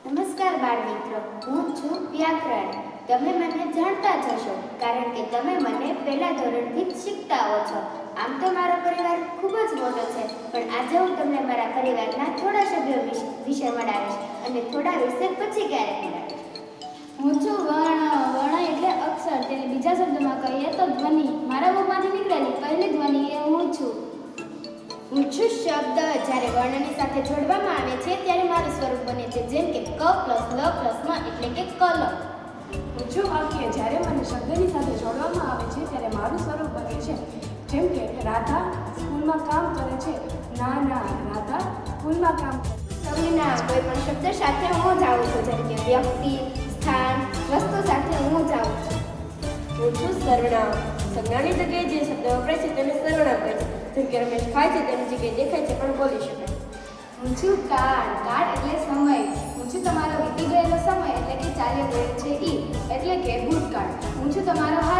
નમસ્કાર બાળ મિત્રો, હું છું વ્યાકરણ. તમે મને જાણતા જ હશો કારણ કે તમે મને પહેલા ધોરણથી જ શીખતા આવો છો. આમ તો મારો પરિવાર ખૂબ જ મોટો છે, પણ આજે હું તમને મારા પરિવારના થોડા સભ્યો વિશે મળાવીશ અને થોડા વિશે પછી ક્યારેક મળાવીશ. હું છું વર્ણ એટલે અક્ષર. તેને બીજા શબ્દમાં કહીએ તો ધ્વનિ. મારા મુખમાંથી નીકળેલી પહેલી ધ્વનિ એ હું છું. હું છું શબ્દ. જ્યારે વર્ણની સાથે જોડવામાં આવે છે ત્યારે મારું સ્વરૂપ બને છે, જેમ કે ક પ્લસ લ પ્લસ મ એટલે કે કલમ. હું છું વાક્ય. જ્યારે મને શબ્દની સાથે જોડવામાં આવે છે ત્યારે મારું સ્વરૂપ બને છે, જેમ કે રાધા સ્કૂલમાં કામ કરે છે. ના રાધા સ્કૂલમાં કામ કરે છે. સંજ્ઞા કોઈ પણ શબ્દ સાથે હું જાઉં છું, જેમ કે વ્યક્તિ, સ્થાન, વસ્તુ સાથે હું જાઉં છું. હું છું સર્વનામ. સંજ્ઞાની જગ્યાએ જે શબ્દ વપરાય છે તેને સર્વનામ કહે છે. જેમ કે રમેશ ખાય છે તેની જગ્યાએ દેખાય છે પણ બોલી શકાય. હું છું કાળ. કાળ એટલે સમય. હું છું તમારો વીતી ગયેલો સમય એટલે કે ચાલ્યો ગયો છે ઈ એટલે કે ભૂતકાળ. હું છું તમારો હાથ.